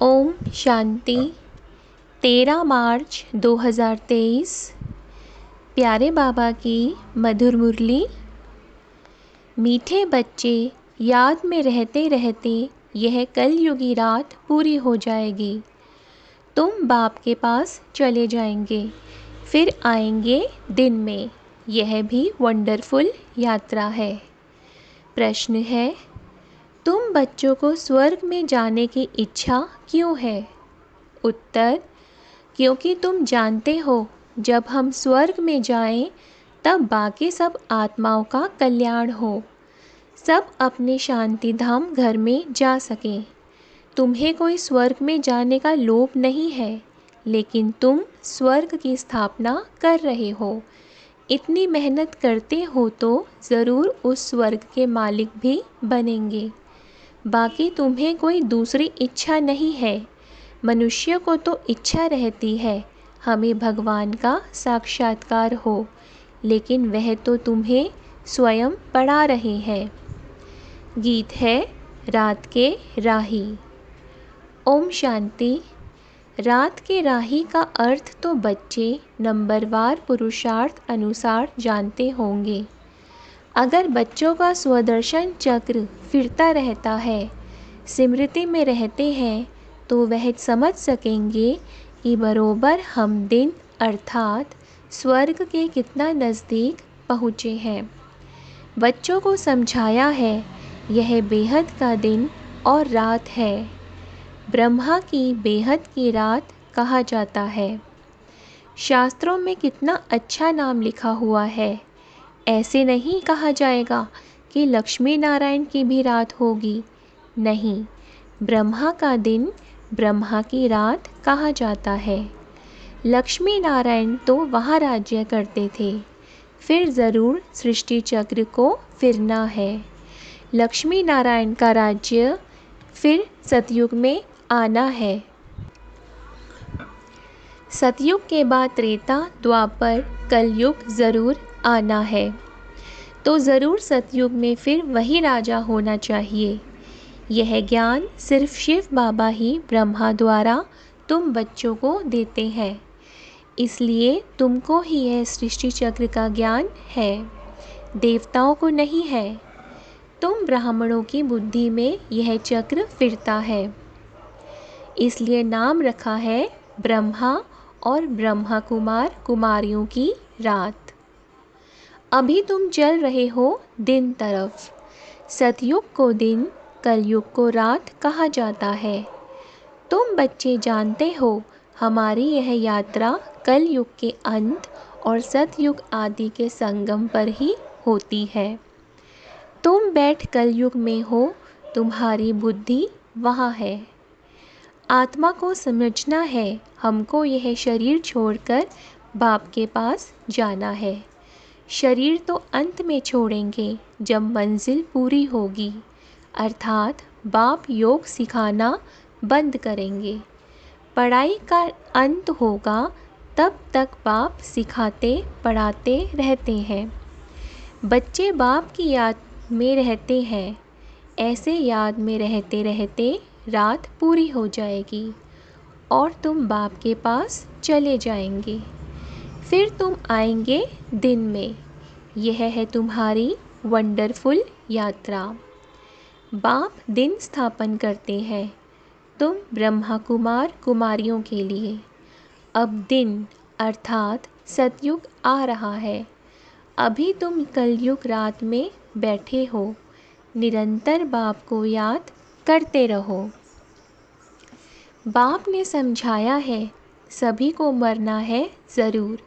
ओम शांति। 13 मार्च 2023। प्यारे बाबा की मधुर मुरली। मीठे बच्चे, याद में रहते रहते यह कलयुगी रात पूरी हो जाएगी। तुम बाप के पास चले जाएंगे, फिर आएंगे दिन में। यह भी वंडरफुल यात्रा है। प्रश्न है, तुम बच्चों को स्वर्ग में जाने की इच्छा क्यों है? उत्तर, क्योंकि तुम जानते हो जब हम स्वर्ग में जाएं तब बाकी सब आत्माओं का कल्याण हो, सब अपने शांति धाम घर में जा सकें। तुम्हें कोई स्वर्ग में जाने का लोभ नहीं है, लेकिन तुम स्वर्ग की स्थापना कर रहे हो। इतनी मेहनत करते हो तो ज़रूर उस स्वर्ग के मालिक भी बनेंगे। बाकी तुम्हें कोई दूसरी इच्छा नहीं है। मनुष्य को तो इच्छा रहती है हमें भगवान का साक्षात्कार हो, लेकिन वह तो तुम्हें स्वयं पढ़ा रहे हैं। गीत है रात के राही। ओम शांति। रात के राही का अर्थ तो बच्चे नंबरवार पुरुषार्थ अनुसार जानते होंगे। अगर बच्चों का स्वदर्शन चक्र फिरता रहता है, स्मृति में रहते हैं, तो वह समझ सकेंगे कि बरोबर हम दिन अर्थात स्वर्ग के कितना नज़दीक पहुँचे हैं। बच्चों को समझाया है यह बेहद का दिन और रात है। ब्रह्मा की बेहद की रात कहा जाता है। शास्त्रों में कितना अच्छा नाम लिखा हुआ है। ऐसे नहीं कहा जाएगा कि लक्ष्मी नारायण की भी रात होगी। नहीं, ब्रह्मा का दिन ब्रह्मा की रात कहा जाता है। लक्ष्मी नारायण तो वहाँ राज्य करते थे, फिर ज़रूर सृष्टि चक्र को फिरना है। लक्ष्मी नारायण का राज्य फिर सतयुग में आना है। सतयुग के बाद त्रेता, द्वापर, कलयुग ज़रूर आना है, तो ज़रूर सतयुग में फिर वही राजा होना चाहिए। यह ज्ञान सिर्फ शिव बाबा ही ब्रह्मा द्वारा तुम बच्चों को देते हैं, इसलिए तुमको ही यह सृष्टि चक्र का ज्ञान है, देवताओं को नहीं है। तुम ब्राह्मणों की बुद्धि में यह चक्र फिरता है, इसलिए नाम रखा है ब्रह्मा और ब्रह्मा कुमार कुमारियों की रात। अभी तुम चल रहे हो दिन तरफ। सतयुग को दिन, कलयुग को रात कहा जाता है। तुम बच्चे जानते हो हमारी यह यात्रा कलयुग के अंत और सतयुग आदि के संगम पर ही होती है। तुम बैठ कलयुग में हो, तुम्हारी बुद्धि वहाँ है। आत्मा को समझना है हमको यह शरीर छोड़कर बाप के पास जाना है। शरीर तो अंत में छोड़ेंगे जब मंजिल पूरी होगी, अर्थात बाप योग सिखाना बंद करेंगे। पढ़ाई का अंत होगा, तब तक बाप सिखाते पढ़ाते रहते हैं। बच्चे बाप की याद में रहते हैं। ऐसे याद में रहते रहते रात पूरी हो जाएगी और तुम बाप के पास चले जाएंगे। फिर तुम आएंगे दिन में। यह है तुम्हारी वंडरफुल यात्रा। बाप दिन स्थापन करते हैं तुम ब्रह्मा कुमार कुमारियों के लिए। अब दिन अर्थात सतयुग आ रहा है। अभी तुम कलयुग रात में बैठे हो। निरंतर बाप को याद करते रहो। बाप ने समझाया है सभी को मरना है ज़रूर।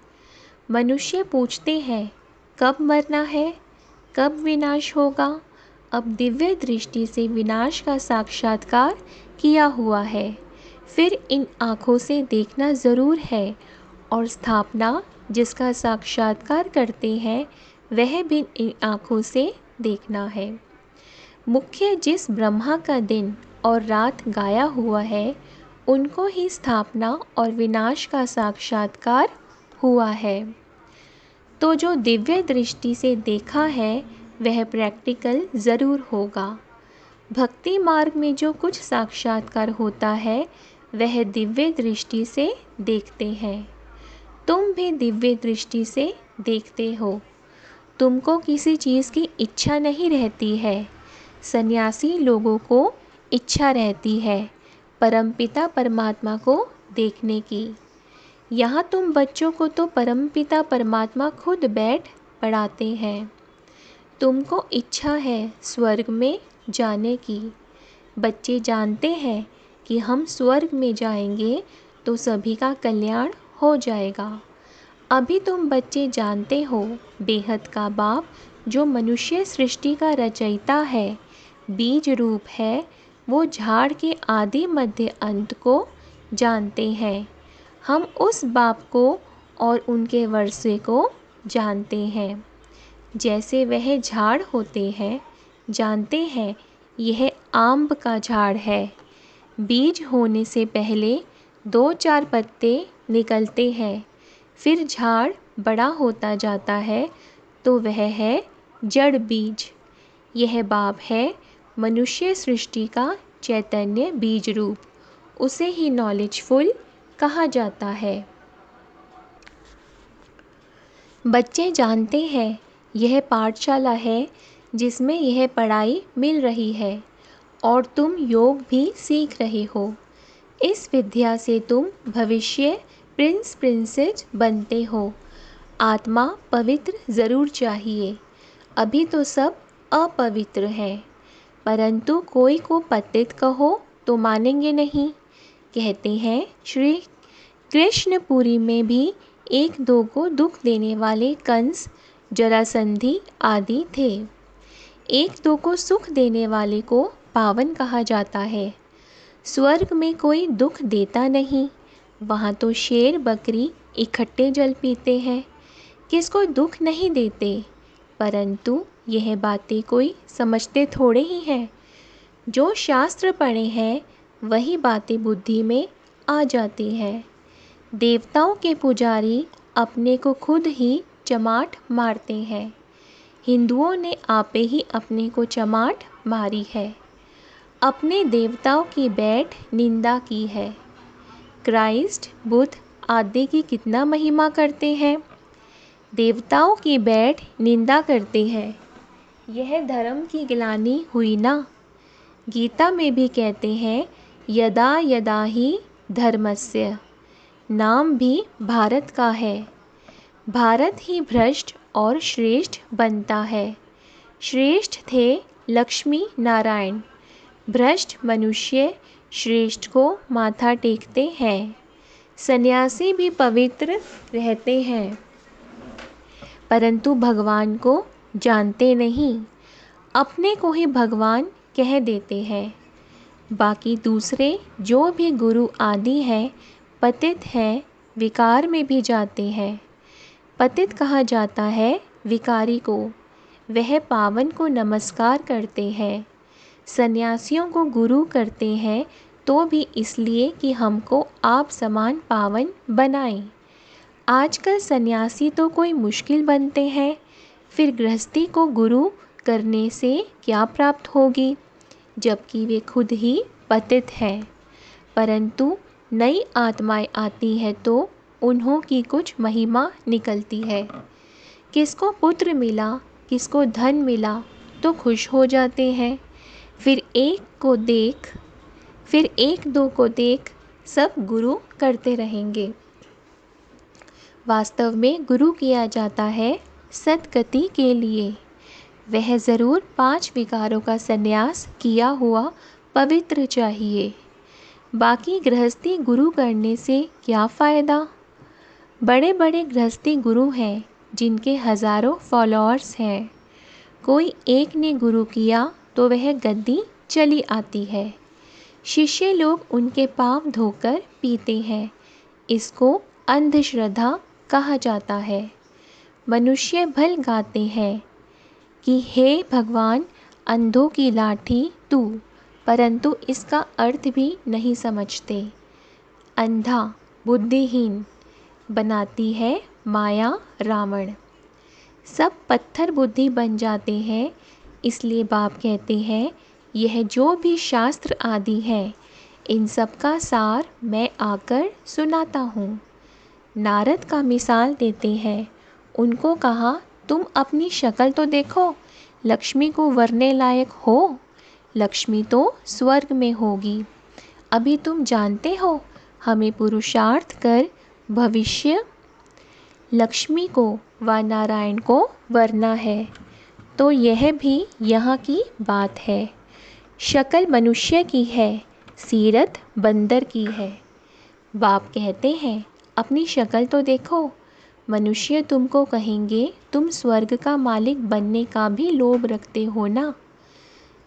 मनुष्य पूछते हैं कब मरना है, कब विनाश होगा। अब दिव्य दृष्टि से विनाश का साक्षात्कार किया हुआ है, फिर इन आँखों से देखना ज़रूर है। और स्थापना जिसका साक्षात्कार करते हैं वह भी इन आँखों से देखना है। मुख्य जिस ब्रह्मा का दिन और रात गाया हुआ है, उनको ही स्थापना और विनाश का साक्षात्कार हुआ है। तो जो दिव्य दृष्टि से देखा है वह प्रैक्टिकल ज़रूर होगा। भक्ति मार्ग में जो कुछ साक्षात्कार होता है वह दिव्य दृष्टि से देखते हैं। तुम भी दिव्य दृष्टि से देखते हो। तुमको किसी चीज़ की इच्छा नहीं रहती है। सन्यासी लोगों को इच्छा रहती है परमपिता परमात्मा को देखने की। यहाँ तुम बच्चों को तो परमपिता परमात्मा खुद बैठ पढ़ाते हैं। तुमको इच्छा है स्वर्ग में जाने की। बच्चे जानते हैं कि हम स्वर्ग में जाएंगे तो सभी का कल्याण हो जाएगा। अभी तुम बच्चे जानते हो बेहद का बाप जो मनुष्य सृष्टि का रचयिता है, बीज रूप है, वो झाड़ के आदि मध्य अंत को जानते हैं। हम उस बाप को और उनके वर्षे को जानते हैं। जैसे वह झाड़ होते हैं, जानते हैं यह आम का झाड़ है। बीज होने से पहले 2-4 पत्ते निकलते हैं, फिर झाड़ बड़ा होता जाता है तो वह है जड़ बीज। यह बाप है मनुष्य सृष्टि का चैतन्य बीज रूप, उसे ही नॉलेजफुल कहा जाता है। बच्चे जानते हैं यह पाठशाला है जिसमें यह पढ़ाई मिल रही है और तुम योग भी सीख रहे हो। इस विद्या से तुम भविष्य प्रिंस प्रिंसेस बनते हो। आत्मा पवित्र ज़रूर चाहिए। अभी तो सब अपवित्र है, परंतु कोई को पतित कहो तो मानेंगे नहीं। कहते हैं श्री कृष्णपुरी में भी 1-2 को दुख देने वाले कंस, जरासंधि आदि थे। 1-2 को सुख देने वाले को पावन कहा जाता है। स्वर्ग में कोई दुख देता नहीं, वहाँ तो शेर बकरी इकट्ठे जल पीते हैं। किसको दुख नहीं देते, परंतु यह बातें कोई समझते थोड़े ही हैं। जो शास्त्र पढ़े हैं वही बातें बुद्धि में आ जाती हैं। देवताओं के पुजारी अपने को खुद ही चमाट मारते हैं। हिंदुओं ने आपे ही अपने को चमाट मारी है। अपने देवताओं की बैठ निंदा की है। क्राइस्ट, बुद्ध आदि की कितना महिमा करते हैं, देवताओं की बैठ निंदा करते हैं। यह धर्म की गिलानी हुई ना। गीता में भी कहते हैं यदा यदा ही धर्मस्य। नाम भी भारत का है। भारत ही भ्रष्ट और श्रेष्ठ बनता है। श्रेष्ठ थे लक्ष्मी नारायण, भ्रष्ट मनुष्य श्रेष्ठ को माथा टेकते हैं। सन्यासी भी पवित्र रहते हैं, परंतु भगवान को जानते नहीं, अपने को ही भगवान कह देते हैं। बाकी दूसरे जो भी गुरु आदि हैं पतित हैं, विकार में भी जाते हैं। पतित कहा जाता है विकारी को, वह पावन को नमस्कार करते हैं। सन्यासियों को गुरु करते हैं तो भी इसलिए कि हमको आप समान पावन बनाएं। आजकल सन्यासी तो कोई मुश्किल बनते हैं, फिर गृहस्थी को गुरु करने से क्या प्राप्त होगी, जबकि वे खुद ही पतित हैं। परंतु नई आत्माएं आती हैं तो उन्हों की कुछ महिमा निकलती है। किसको पुत्र मिला, किसको धन मिला तो खुश हो जाते हैं। फिर 1-2 को देख सब गुरु करते रहेंगे। वास्तव में गुरु किया जाता है सद्गति के लिए। वह ज़रूर 5 विकारों का संन्यास किया हुआ पवित्र चाहिए। बाकी गृहस्थी गुरु करने से क्या फ़ायदा। बड़े बड़े गृहस्थी गुरु हैं जिनके हज़ारों फॉलोअर्स हैं। कोई एक ने गुरु किया तो वह गद्दी चली आती है। शिष्य लोग उनके पाँव धोकर पीते हैं। इसको अंधश्रद्धा कहा जाता है। मनुष्य भल गाते हैं कि हे भगवान अंधों की लाठी तू, परंतु इसका अर्थ भी नहीं समझते। अंधा बुद्धिहीन बनाती है माया रावण। सब पत्थर बुद्धि बन जाते हैं। इसलिए बाप कहते हैं यह जो भी शास्त्र आदि हैं, इन सब का सार मैं आकर सुनाता हूँ। नारद का मिसाल देते हैं। उनको कहा, तुम अपनी शक्ल तो देखो, लक्ष्मी को वरने लायक हो। लक्ष्मी तो स्वर्ग में होगी। अभी तुम जानते हो, हमें पुरुषार्थ कर भविष्य लक्ष्मी को व नारायण को वरना है। तो यह भी यहाँ की बात है। शक्ल मनुष्य की है, सीरत बंदर की है। बाप कहते हैं, अपनी शक्ल तो देखो। मनुष्य तुमको कहेंगे, तुम स्वर्ग का मालिक बनने का भी लोभ रखते हो ना।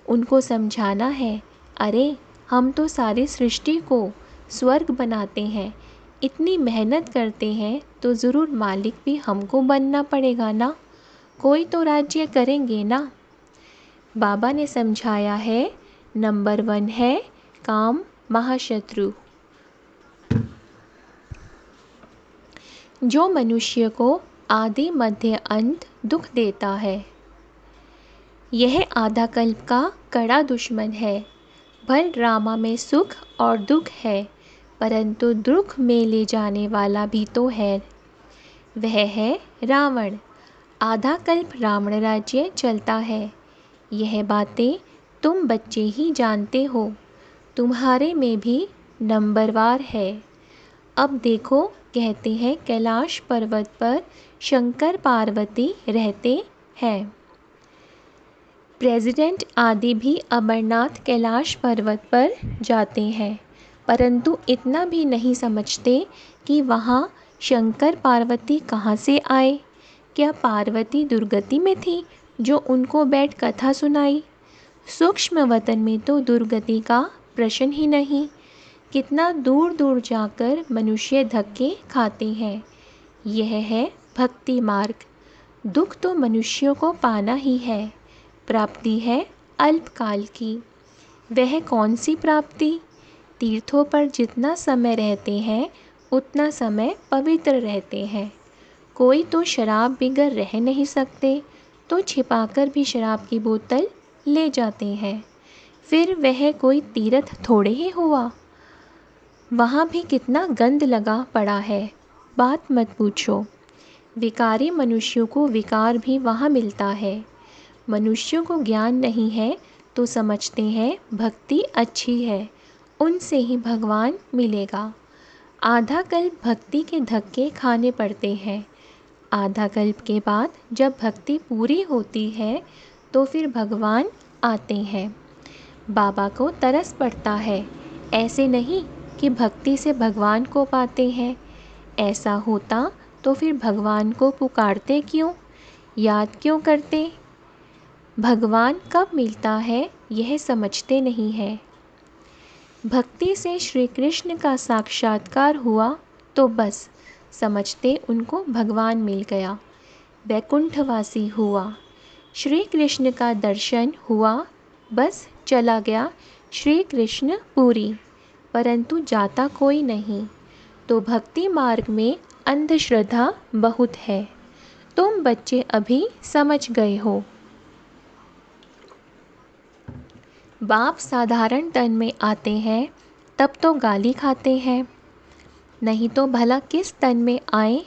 उनको समझाना है, अरे हम तो सारी सृष्टि को स्वर्ग बनाते हैं, इतनी मेहनत करते हैं तो ज़रूर मालिक भी हमको बनना पड़ेगा ना। कोई तो राज्य करेंगे ना। बाबा ने समझाया है, नंबर 1 है काम महाशत्रु, जो मनुष्य को आदि मध्य अंत दुख देता है। यह आधा कल्प का कड़ा दुश्मन है। भल ड्रामा में सुख और दुख है, परंतु दुख में ले जाने वाला भी तो है। वह है रावण। आधा कल्प रावण राज्य चलता है। यह बातें तुम बच्चे ही जानते हो। तुम्हारे में भी नंबरवार है। अब देखो, कहते हैं कैलाश पर्वत पर शंकर पार्वती रहते हैं। प्रेसिडेंट आदि भी अमरनाथ कैलाश पर्वत पर जाते हैं, परंतु इतना भी नहीं समझते कि वहाँ शंकर पार्वती कहाँ से आए। क्या पार्वती दुर्गति में थी जो उनको बैठ कथा सुनाई? सूक्ष्म वतन में तो दुर्गति का प्रश्न ही नहीं। कितना दूर दूर जाकर मनुष्य धक्के खाते हैं। यह है भक्ति मार्ग। दुख तो मनुष्यों को पाना ही है। प्राप्ति है अल्पकाल की। वह कौन सी प्राप्ति? तीर्थों पर जितना समय रहते हैं उतना समय पवित्र रहते हैं। कोई तो शराब बिगर रह नहीं सकते, तो छिपाकर भी शराब की बोतल ले जाते हैं। फिर वह कोई तीर्थ थोड़े ही हुआ। वहाँ भी कितना गंद लगा पड़ा है, बात मत पूछो। विकारी मनुष्यों को विकार भी वहाँ मिलता है। मनुष्यों को ज्ञान नहीं है तो समझते हैं भक्ति अच्छी है, उनसे ही भगवान मिलेगा। आधा कल्प भक्ति के धक्के खाने पड़ते हैं। आधा कल्प के बाद जब भक्ति पूरी होती है तो फिर भगवान आते हैं। बाबा को तरस पड़ता है। ऐसे नहीं कि भक्ति से भगवान को पाते हैं। ऐसा होता तो फिर भगवान को पुकारते क्यों, याद क्यों करते? भगवान कब मिलता है यह समझते नहीं है। भक्ति से श्री कृष्ण का साक्षात्कार हुआ तो बस समझते उनको भगवान मिल गया, वैकुंठवासी हुआ। श्री कृष्ण का दर्शन हुआ, बस चला गया श्री कृष्ण पुरी, परंतु जाता कोई नहीं। तो भक्ति मार्ग में अंधश्रद्धा बहुत है। तुम बच्चे अभी समझ गए हो। बाप साधारण तन में आते हैं तब तो गाली खाते हैं, नहीं तो भला किस तन में आए?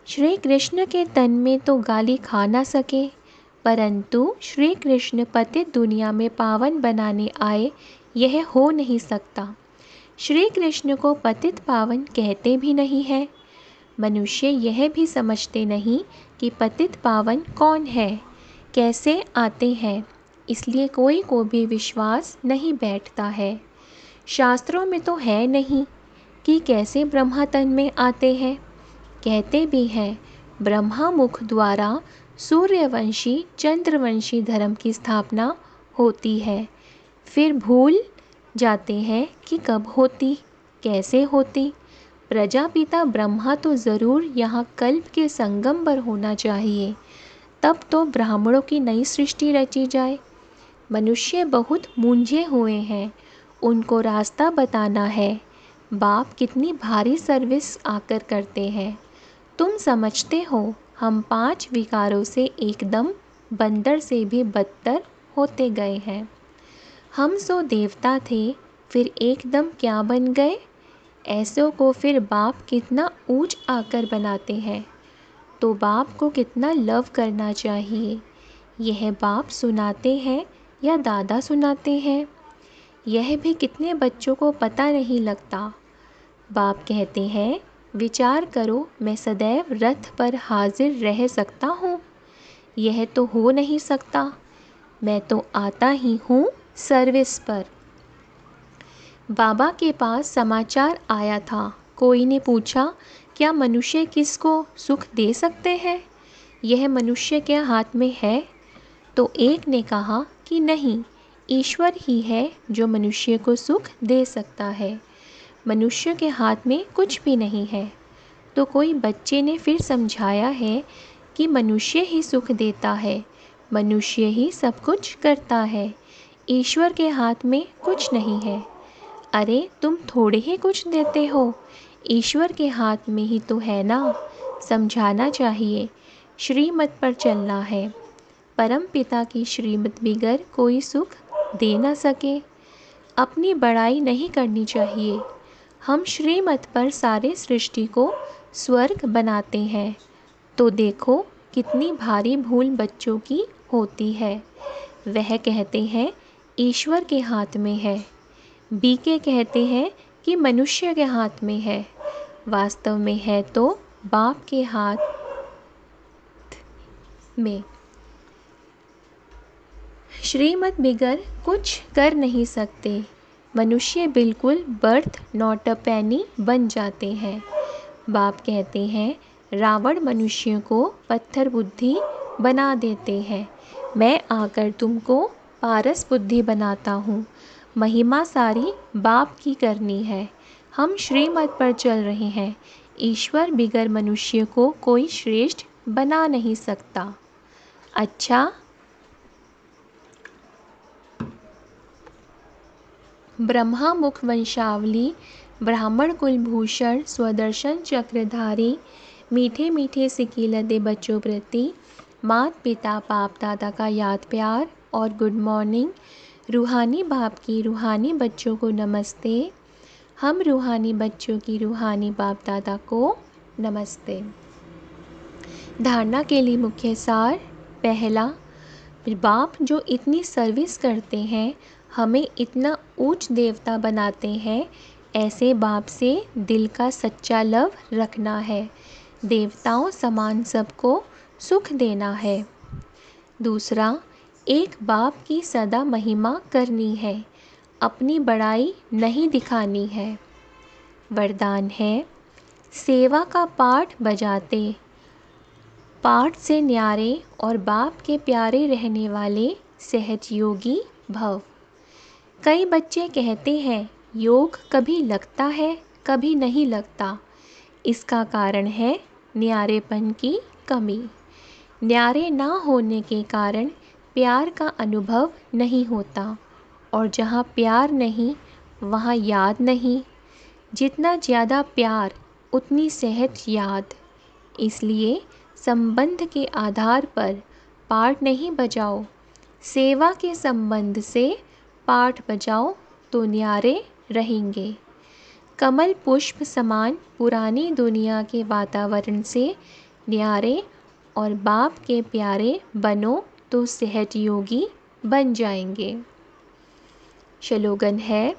श्री कृष्ण के तन में तो गाली खा ना सके, परंतु श्री कृष्ण पतित दुनिया में पावन बनाने आए, यह हो नहीं सकता। श्री कृष्ण को पतित पावन कहते भी नहीं है। मनुष्य यह भी समझते नहीं कि पतित पावन कौन है, कैसे आते हैं, इसलिए कोई को भी विश्वास नहीं बैठता है। शास्त्रों में तो है नहीं कि कैसे ब्रह्मा तन में आते हैं। कहते भी हैं ब्रह्मा मुख द्वारा सूर्यवंशी चंद्रवंशी धर्म की स्थापना होती है। फिर भूल जाते हैं कि कब होती, कैसे होती। प्रजापिता ब्रह्मा तो ज़रूर यहाँ कल्प के संगम पर होना चाहिए, तब तो ब्राह्मणों की नई सृष्टि रची जाए। मनुष्य बहुत मूंझे हुए हैं, उनको रास्ता बताना है। बाप कितनी भारी सर्विस आकर करते हैं। तुम समझते हो हम 5 विकारों से एकदम बंदर से भी बदतर होते गए हैं। हम सो देवता थे, फिर एकदम क्या बन गए। ऐसों को फिर बाप कितना ऊंच आकर बनाते हैं। तो बाप को कितना लव करना चाहिए। यह बाप सुनाते हैं या दादा सुनाते हैं, यह भी कितने बच्चों को पता नहीं लगता। बाप कहते हैं, विचार करो, मैं सदैव रथ पर हाजिर रह सकता हूँ। यह तो हो नहीं सकता। मैं तो आता ही हूँ सर्विस पर। बाबा के पास समाचार आया था। कोई ने पूछा, क्या मनुष्य किसको सुख दे सकते हैं? यह मनुष्य के हाथ में है? तो एक ने कहा कि नहीं, ईश्वर ही है जो मनुष्य को सुख दे सकता है। मनुष्य के हाथ में कुछ भी नहीं है। तो कोई बच्चे ने फिर समझाया है कि मनुष्य ही सुख देता है, मनुष्य ही सब कुछ करता है, ईश्वर के हाथ में कुछ नहीं है। अरे तुम थोड़े ही कुछ देते हो, ईश्वर के हाथ में ही तो है ना। समझाना चाहिए, श्रीमत पर चलना है। परम पिता की श्रीमत बिगर कोई सुख दे ना सके। अपनी बड़ाई नहीं करनी चाहिए। हम श्रीमत पर सारे सृष्टि को स्वर्ग बनाते हैं। तो देखो कितनी भारी भूल बच्चों की होती है। वह कहते हैं ईश्वर के हाथ में है, बीके कहते हैं कि मनुष्य के हाथ में है। वास्तव में है तो बाप के हाथ में। श्रीमत बिगर कुछ कर नहीं सकते। मनुष्य बिल्कुल बर्थ नॉट अ पेनी बन जाते हैं। बाप कहते हैं, रावण मनुष्य को पत्थर बुद्धि बना देते हैं। मैं आकर तुमको पारस बुद्धि बनाता हूँ। महिमा सारी बाप की करनी है। हम श्रीमत पर चल रहे हैं। ईश्वर बिगर मनुष्य को कोई श्रेष्ठ बना नहीं सकता। अच्छा, ब्रह्मा मुख वंशावली, ब्राह्मण कुलभूषण, स्वदर्शन चक्रधारी, मीठे मीठे सिकीलते बच्चों प्रति मात पिता बाप दादा का याद प्यार और गुड मॉर्निंग। रूहानी बाप की रूहानी बच्चों को नमस्ते। हम रूहानी बच्चों की रूहानी बाप दादा को नमस्ते। धारणा के लिए मुख्य सार। पहला, बाप जो इतनी सर्विस करते हैं, हमें इतना ऊंच देवता बनाते हैं, ऐसे बाप से दिल का सच्चा लव रखना है। देवताओं समान सबको सुख देना है। दूसरा, एक बाप की सदा महिमा करनी है, अपनी बड़ाई नहीं दिखानी है। वरदान है, सेवा का पाठ बजाते, पाठ से न्यारे और बाप के प्यारे रहने वाले सहजयोगी भव। कई बच्चे कहते हैं योग कभी लगता है कभी नहीं लगता। इसका कारण है न्यारेपन की कमी। न्यारे ना होने के कारण प्यार का अनुभव नहीं होता, और जहाँ प्यार नहीं वहाँ याद नहीं। जितना ज़्यादा प्यार उतनी सहज याद। इसलिए संबंध के आधार पर पाठ नहीं बजाओ, सेवा के संबंध से पाठ बजाओ तो न्यारे रहेंगे। कमल पुष्प समान पुरानी दुनिया के वातावरण से न्यारे और बाप के प्यारे बनो तो सहजयोगी बन जाएंगे। श्लोगन है,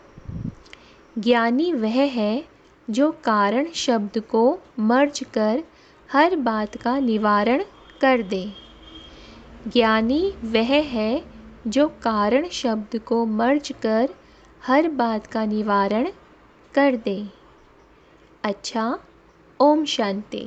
ज्ञानी वह है जो कारण शब्द को मर्ज कर हर बात का निवारण कर दे। ज्ञानी वह है जो कारण शब्द को मर्ज कर हर बात का निवारण कर दे। अच्छा, ओम शांति।